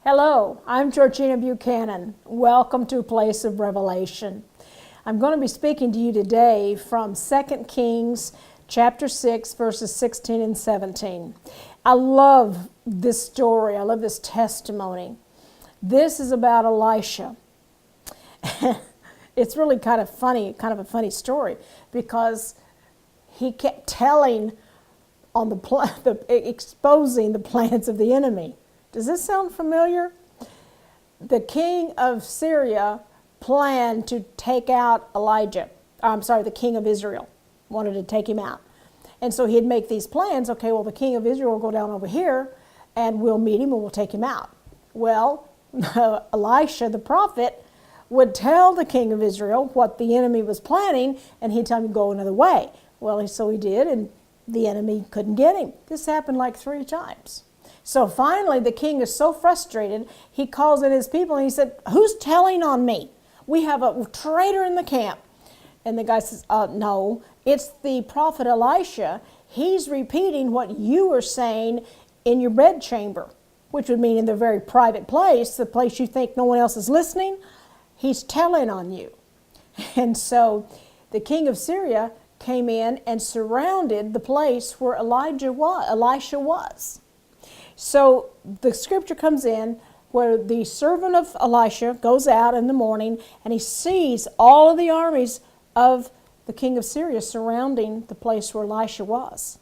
Hello, I'm Georgina Buchanan. Welcome to a Place of Revelation. I'm going to be speaking to you today from 2 Kings chapter 6, verses 16 and 17. I love this story. I love this testimony. This is about Elisha. It's really kind of a funny story, because he kept telling on exposing the plans of the enemy. Does this sound familiar? The king of Syria planned to take out the king of Israel, wanted to take him out. And so he'd make these plans. Okay, well, the king of Israel will go down over here, and we'll meet him and we'll take him out. Well, Elisha, the prophet, would tell the king of Israel what the enemy was planning, and he'd tell him to go another way. Well, so he did, and the enemy couldn't get him. This happened like 3 times. So finally, the king is so frustrated, he calls in his people and he said, "Who's telling on me? We have a traitor in the camp." And the guy says, "No, it's the prophet Elisha. He's repeating what you were saying in your bedchamber," which would mean in the very private place, the place you think no one else is listening. He's telling on you. And so the king of Syria came in and surrounded the place where Elisha was. So the scripture comes in where the servant of Elisha goes out in the morning and he sees all of the armies of the king of Syria surrounding the place where Elisha was.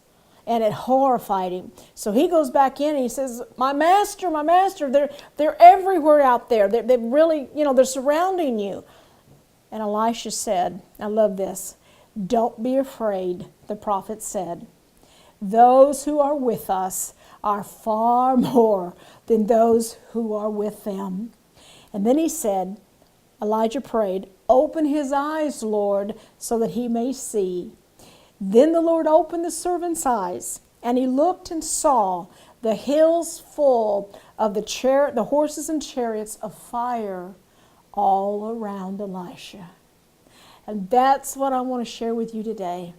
And it horrified him. So he goes back in and he says, my master, they're everywhere out there. They're really, they're surrounding you. And Elisha said, I love this, "Don't be afraid," the prophet said. "Those who are with us are far more than those who are with them." And then he said, Elijah prayed, "Open his eyes, Lord, so that he may see." Then the Lord opened the servant's eyes, and he looked and saw the hills full of the horses and chariots of fire all around Elisha. And that's what I want to share with you today.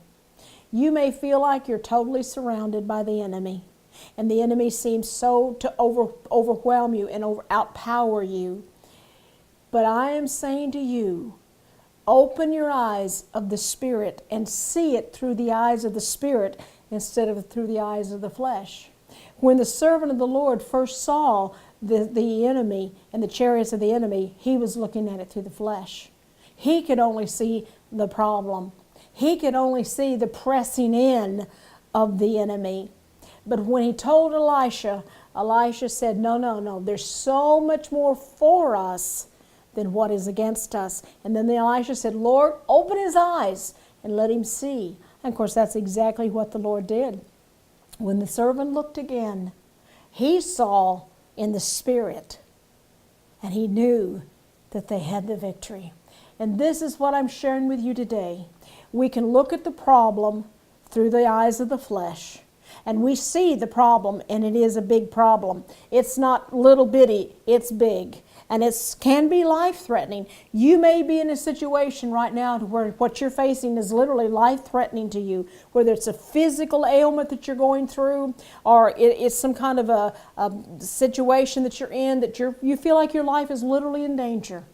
You may feel like you're totally surrounded by the enemy, and the enemy seems so to overwhelm you and outpower you. But I am saying to you, open your eyes of the Spirit and see it through the eyes of the Spirit instead of through the eyes of the flesh. When the servant of the Lord first saw the enemy and the chariots of the enemy, he was looking at it through the flesh. He could only see the problem. He could only see the pressing in of the enemy. But when he told Elisha, Elisha said, no, there's so much more for us than what is against us. And then Elisha said, "Lord, open his eyes and let him see." And of course, that's exactly what the Lord did. When the servant looked again, he saw in the Spirit, and he knew that they had the victory. And this is what I'm sharing with you today. We can look at the problem through the eyes of the flesh, and we see the problem, and it is a big problem. It's not little bitty, it's big, and it can be life-threatening. You may be in a situation right now where what you're facing is literally life-threatening to you, whether it's a physical ailment that you're going through, or it's some kind of a situation that you're in that you feel like your life is literally in danger.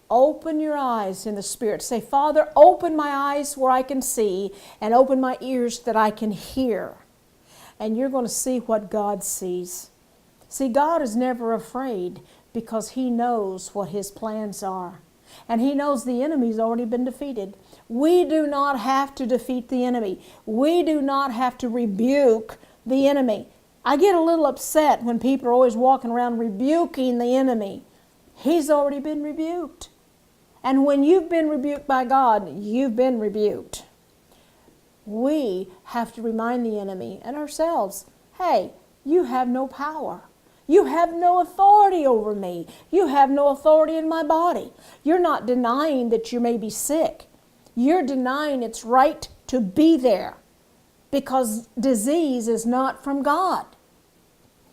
Open your eyes in the Spirit. Say, "Father, open my eyes where I can see, and open my ears that I can hear." And you're going to see what God sees. See, God is never afraid because He knows what His plans are. And He knows the enemy's already been defeated. We do not have to defeat the enemy. We do not have to rebuke the enemy. I get a little upset when people are always walking around rebuking the enemy. He's already been rebuked. And when you've been rebuked by God, you've been rebuked. We have to remind the enemy and ourselves, hey, you have no power. You have no authority over me. You have no authority in my body. You're not denying that you may be sick. You're denying its right to be there, because disease is not from God.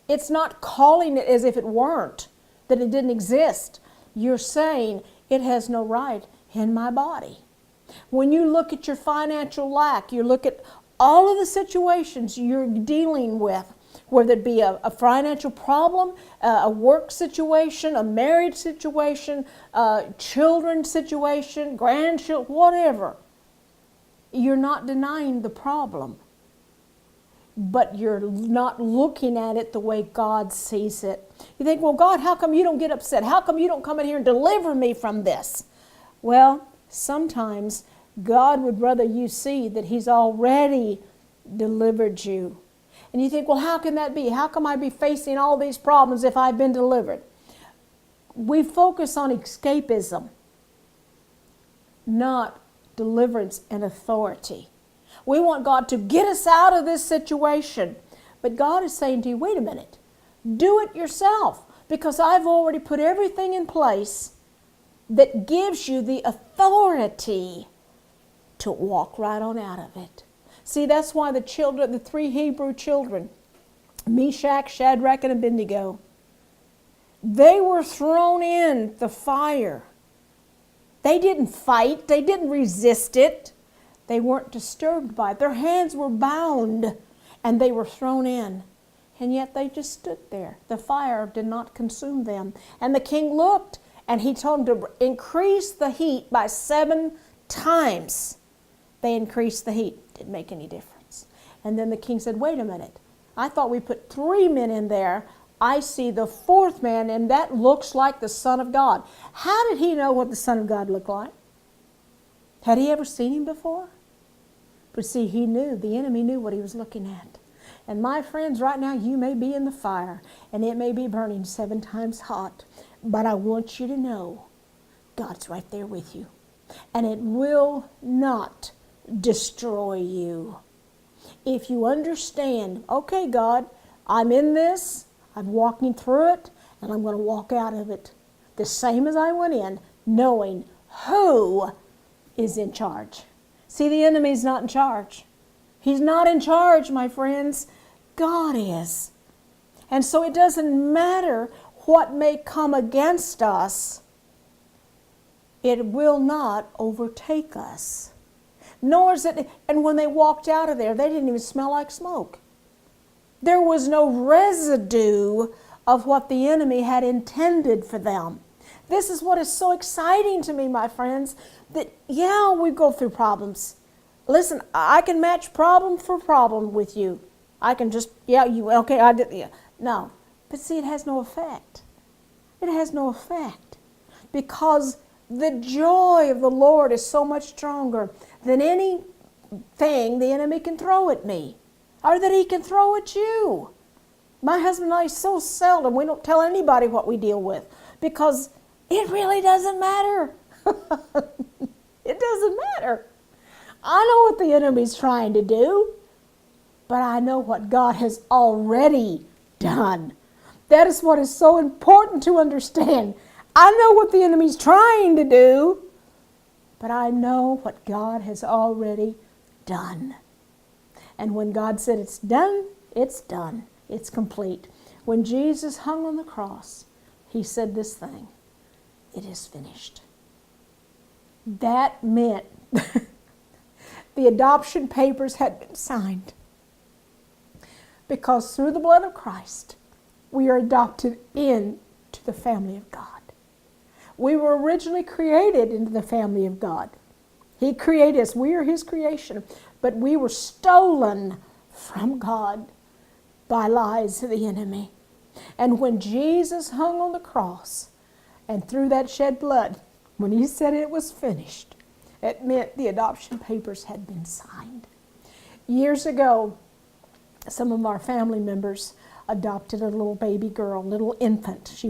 It's not calling it as if it weren't, that it didn't exist. You're saying it has no right in my body. When you look at your financial lack, you look at all of the situations you're dealing with whether it be a financial problem, a work situation, a marriage situation, children situation, grandchildren, whatever. You're not denying the problem, but you're not looking at it the way God sees it. You think, well, God, how come you don't get upset? How come you don't come in here and deliver me from this? Well, sometimes God would rather you see that He's already delivered you. And you think, well, how can that be? How come I be facing all these problems if I've been delivered? We focus on escapism, not deliverance and authority. We want God to get us out of this situation. But God is saying to you, wait a minute, do it yourself, because I've already put everything in place that gives you the authority to walk right on out of it. See, that's why the children, the 3 Hebrew children, Meshach, Shadrach, and Abednego, they were thrown in the fire. They didn't fight. They didn't resist it. They weren't disturbed by it. Their hands were bound, and they were thrown in. And yet they just stood there. The fire did not consume them. And the king looked, and he told them to increase the heat by 7 times. They increased the heat. Didn't make any difference. And then the king said, wait a minute. I thought we put 3 men in there. I see the 4th man, and that looks like the Son of God. How did he know what the Son of God looked like? Had he ever seen him before? But see, he knew, the enemy knew what he was looking at. And my friends, right now you may be in the fire, and it may be burning 7 times hot. But I want you to know, God's right there with you. And it will not destroy you. If you understand, okay, God, I'm in this, I'm walking through it, and I'm going to walk out of it the same as I went in, knowing who is in charge. See, the enemy's not in charge. He's not in charge, my friends. God is. And so it doesn't matter what may come against us, it will not overtake us. Nor is it, and when they walked out of there, they didn't even smell like smoke. There was no residue of what the enemy had intended for them. This is what is so exciting to me, my friends, that, yeah, we go through problems. Listen, I can match problem for problem with you. I can just, yeah, you, okay, I did, yeah. No. But see, it has no effect. It has no effect. Because the joy of the Lord is so much stronger than anything the enemy can throw at me, or that he can throw at you. My husband and I, so seldom, we don't tell anybody what we deal with, because it really doesn't matter. It doesn't matter. I know what the enemy's trying to do, but I know what God has already done. That is what is so important to understand. I know what the enemy's trying to do, but I know what God has already done. And when God said it's done, it's done. It's complete. When Jesus hung on the cross, he said this thing, it is finished. That meant the adoption papers had been signed. Because through the blood of Christ, we are adopted into the family of God. We were originally created into the family of God. He created us. We are his creation. But we were stolen from God by lies of the enemy. And when Jesus hung on the cross, and through that shed blood, when he said it was finished, it meant the adoption papers had been signed. Years ago, some of our family members adopted a little baby girl, little infant.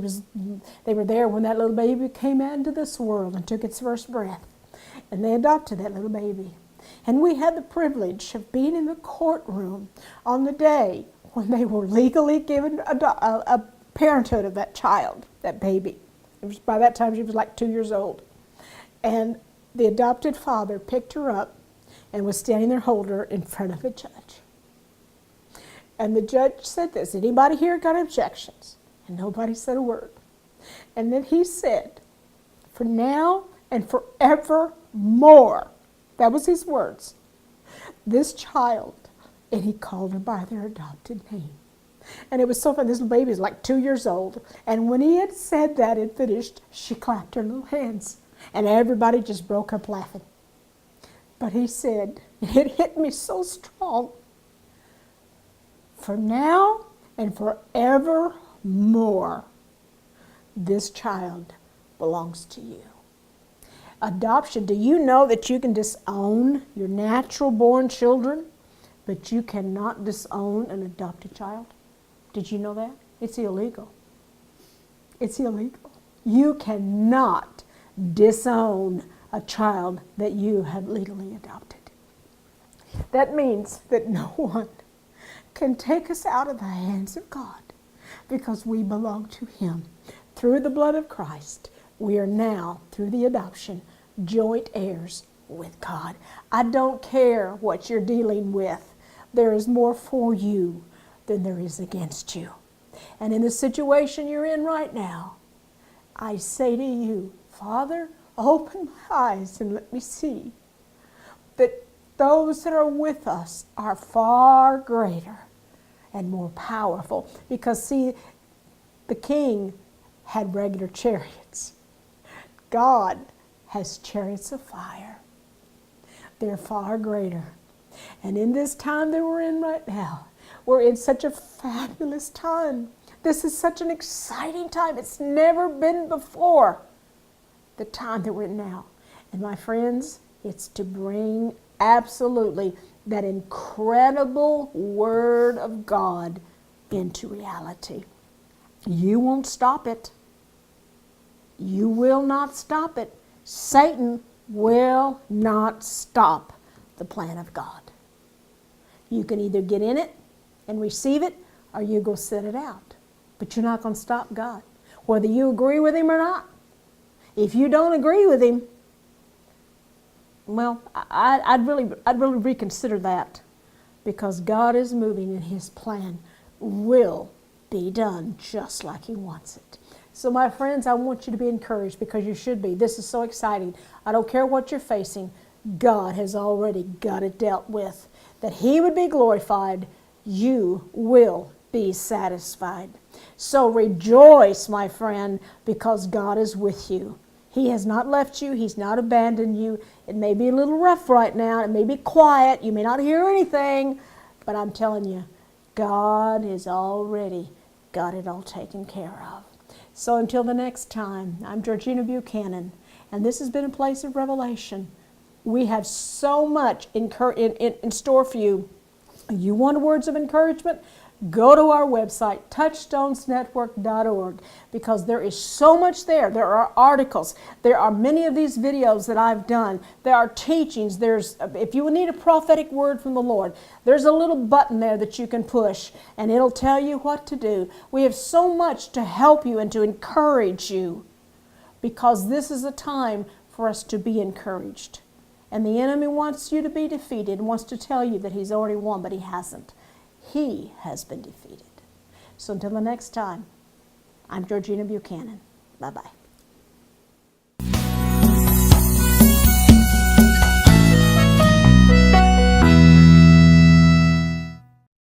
They were there when that little baby came out into this world and took its first breath. And they adopted that little baby. And we had the privilege of being in the courtroom on the day when they were legally given a parenthood of that child, that baby. By that time she was like 2 years old. And the adopted father picked her up and was standing there holding her in front of a judge. And the judge said this, anybody here got objections? And nobody said a word. And then he said, for now and forevermore, that was his words, this child, and he called her by their adopted name. And it was so fun. This little baby was like 2 years old. And when he had said that and finished, she clapped her little hands. And everybody just broke up laughing. But he said, it hit me so strong. For now and forevermore, this child belongs to you. Adoption. Do you know that you can disown your natural born children, but you cannot disown an adopted child? Did you know that? It's illegal. It's illegal. You cannot disown a child that you have legally adopted. That means that no one can take us out of the hands of God because we belong to Him. Through the blood of Christ, we are now, through the adoption, joint heirs with God. I don't care what you're dealing with. There is more for you than there is against you. And in the situation you're in right now, I say to you, Father, open my eyes and let me see that those that are with us are far greater and more powerful. Because see, the king had regular chariots. God has chariots of fire. They're far greater. And in this time that we're in right now, we're in such a fabulous time. This is such an exciting time. It's never been before the time that we're in now. And my friends, it's to bring absolutely that incredible Word of God into reality. You won't stop it. You will not stop it. Satan will not stop the plan of God. You can either get in it and receive it, or you go sit it out. But you're not going to stop God, whether you agree with Him or not. If you don't agree with Him, well, I'd really reconsider that, because God is moving and His plan will be done just like He wants it. So my friends, I want you to be encouraged, because you should be. This is so exciting. I don't care what you're facing. God has already got it dealt with. That He would be glorified, you will be satisfied. So rejoice, my friend, because God is with you. He has not left you. He's not abandoned you. It may be a little rough right now. It may be quiet. You may not hear anything. But I'm telling you, God has already got it all taken care of. So until the next time, I'm Georgina Buchanan, and this has been a place of revelation. We have so much in store for you. You want words of encouragement? Go to our website, touchstonesnetwork.org, because there is so much there. There are articles. There are many of these videos that I've done. There are teachings. If you need a prophetic word from the Lord, there's a little button there that you can push, and it'll tell you what to do. We have so much to help you and to encourage you, because this is a time for us to be encouraged. And the enemy wants you to be defeated and wants to tell you that he's already won, but he hasn't. He has been defeated. So until the next time, I'm Georgina Buchanan. Bye-bye.